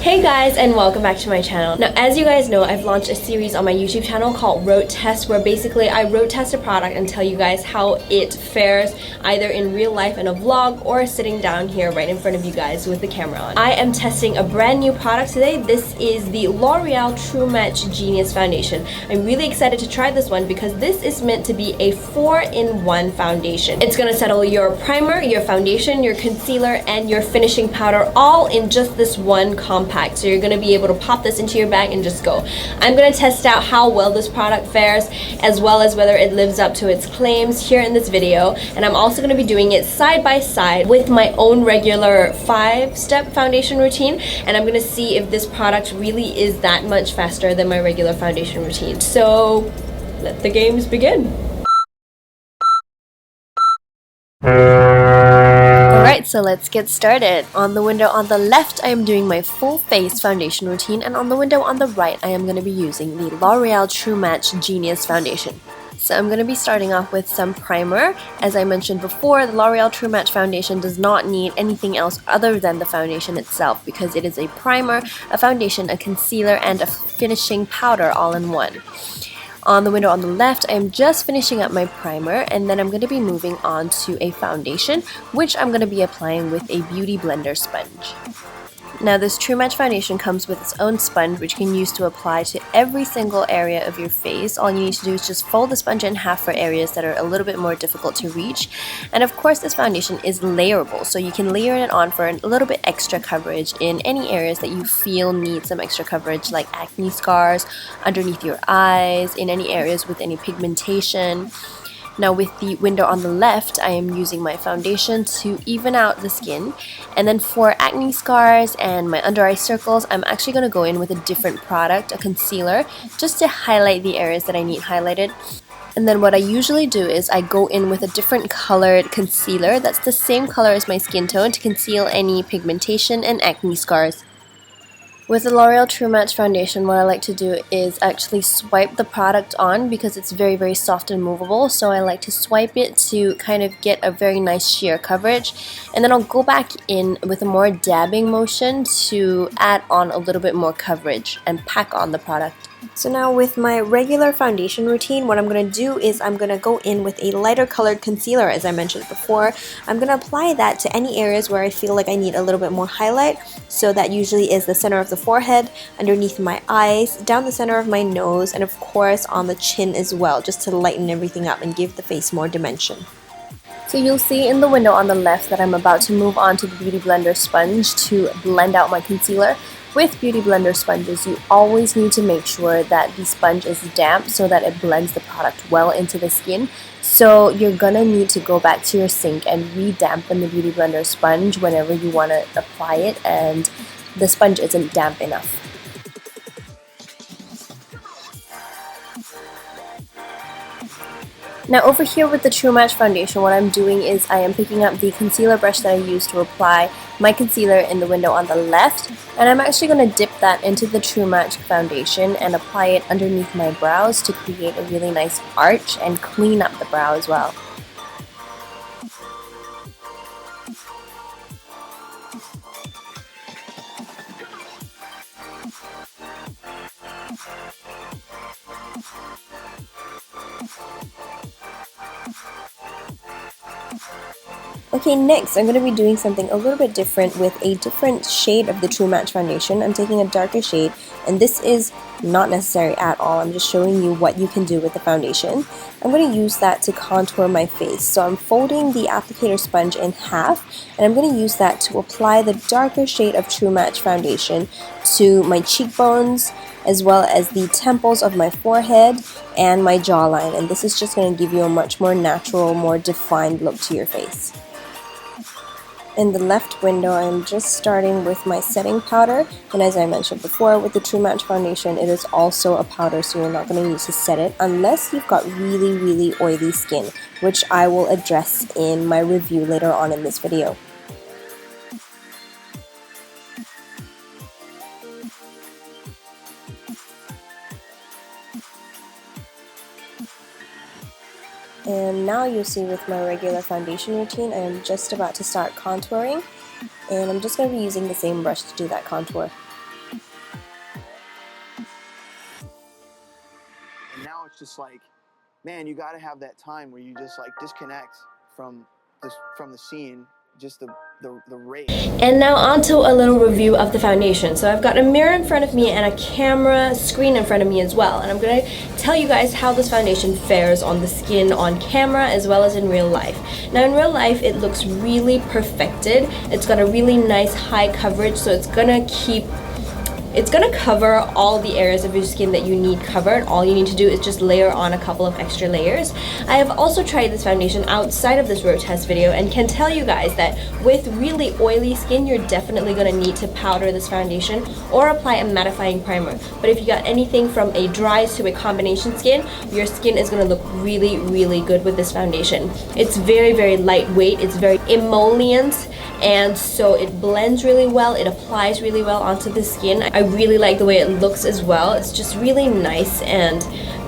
Hey guys, and welcome back to my channel. Now, as you guys know, I've launched a series on my YouTube channel called Road Test, where basically I road test a product and tell you guys how it fares either in real life in a vlog or sitting down here right in front of you guys with the camera on. I am testing a brand new product today. This is the L'Oreal True Match Genius Foundation. I'm really excited to try this one because this is meant to be a 4-in-1 foundation. It's gonna settle your primer, your foundation, your concealer, and your finishing powder all in just this one compact. So you're going to be able to pop this into your bag and just go. I'm going to test out how well this product fares, as well as whether it lives up to its claims here in this video. And I'm also going to be doing it side by side with my own regular 5-step foundation routine, and I'm going to see if this product really is that much faster than my regular foundation routine. So let the games begin. Alright, so let's get started. On the window on the left, I am doing my full face foundation routine, and on the window on the right, I am going to be using the L'Oreal True Match Genius Foundation. So I'm going to be starting off with some primer. As I mentioned before, the L'Oreal True Match Foundation does not need anything else other than the foundation itself because it is a primer, a foundation, a concealer, and a finishing powder all in one. On the window on the left, I am just finishing up my primer, and then I'm going to be moving on to a foundation, which I'm going to be applying with a Beauty Blender sponge. Now, this True Match foundation comes with its own sponge, which you can use to apply to every single area of your face. All you need to do is just fold the sponge in half for areas that are a little bit more difficult to reach. And of course, this foundation is layerable, so you can layer it on for a little bit extra coverage in any areas that you feel need some extra coverage, like acne scars, underneath your eyes, in any areas with any pigmentation. Now, with the window on the left, I am using my foundation to even out the skin. And then for acne scars and my under eye circles, I'm actually going to go in with a different product, a concealer, just to highlight the areas that I need highlighted. And then what I usually do is I go in with a different colored concealer that's the same color as my skin tone to conceal any pigmentation and acne scars. With the L'Oreal True Match foundation, what I like to do is actually swipe the product on because it's very, very soft and movable. So I like to swipe it to kind of get a very nice sheer coverage. And then I'll go back in with a more dabbing motion to add on a little bit more coverage and pack on the product. So now with my regular foundation routine, what I'm going to do is I'm going to go in with a lighter colored concealer, as I mentioned before. I'm going to apply that to any areas where I feel like I need a little bit more highlight. So that usually is the center of the forehead, underneath my eyes, down the center of my nose, and of course on the chin as well, just to lighten everything up and give the face more dimension. So you'll see in the window on the left that I'm about to move on to the Beauty Blender sponge to blend out my concealer. With Beauty Blender sponges, you always need to make sure that the sponge is damp so that it blends the product well into the skin. So you're gonna need to go back to your sink and re-dampen the Beauty Blender sponge whenever you want to apply it and the sponge isn't damp enough. Now over here with the True Match foundation, what I'm doing is I am picking up the concealer brush that I used to apply my concealer in the window on the left, and I'm actually going to dip that into the True Match foundation and apply it underneath my brows to create a really nice arch and clean up the brow as well. Okay, next I'm going to be doing something a little bit different with a different shade of the True Match foundation. I'm taking a darker shade, and this is not necessary at all. I'm just showing you what you can do with the foundation. I'm going to use that to contour my face. So I'm folding the applicator sponge in half, and I'm going to use that to apply the darker shade of True Match foundation to my cheekbones, as well as the temples of my forehead and my jawline. And this is just going to give you a much more natural, more defined look to your face. In the left window, I'm just starting with my setting powder, and as I mentioned before, with the True Match foundation, it is also a powder, so you're not going to need to set it unless you've got really, really oily skin, which I will address in my review later on in this video. And now you'll see with my regular foundation routine, I am just about to start contouring, and I'm just going to be using the same brush to do that contour. it's just like, man, you got to have that time where you just like disconnect from the scene, just the race. And now on to a little review of the foundation. So I've got a mirror in front of me and a camera screen in front of me as well, and I'm going to tell you guys how this foundation fares on the skin on camera as well as in real life. Now in real life it looks really perfected. It's got a really nice high coverage, so it's gonna cover all the areas of your skin that you need covered. All you need to do is just layer on a couple of extra layers. I have also tried this foundation outside of this road test video and can tell you guys that with really oily skin, you're definitely going to need to powder this foundation or apply a mattifying primer. But if you got anything from a dry to a combination skin, your skin is going to look really, really good with this foundation. It's very, very lightweight. It's very emollient, and so it blends really well. It applies really well onto the skin. I really like the way it looks as well. It's just really nice and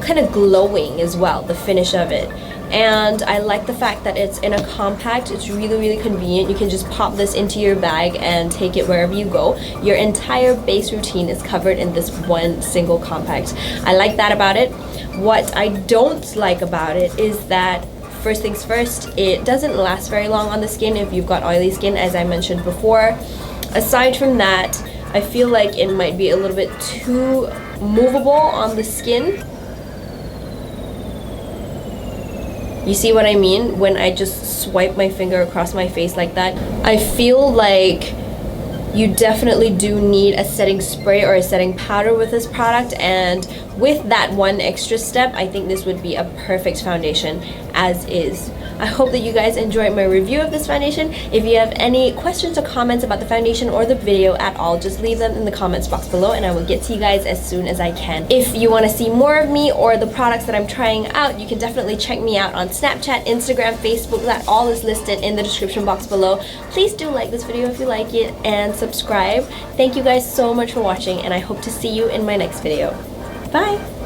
kind of glowing as well, the finish of it. And I like the fact that it's in a compact. It's really, really convenient. You can just pop this into your bag and take it wherever you go. Your entire base routine is covered in this one single compact. I like that about it. What I don't like about it is that, first things first, it doesn't last very long on the skin if you've got oily skin, as I mentioned before. Aside from that, I feel like it might be a little bit too movable on the skin. You see what I mean? When I just swipe my finger across my face like that, I feel like you definitely do need a setting spray or a setting powder with this product, and with that one extra step, I think this would be a perfect foundation as is. I hope that you guys enjoyed my review of this foundation. If you have any questions or comments about the foundation or the video at all, just leave them in the comments box below and I will get to you guys as soon as I can. If you want to see more of me or the products that I'm trying out, you can definitely check me out on Snapchat, Instagram, Facebook. That all is listed in the description box below. Please do like this video if you like it and subscribe. Thank you guys so much for watching, and I hope to see you in my next video. Bye!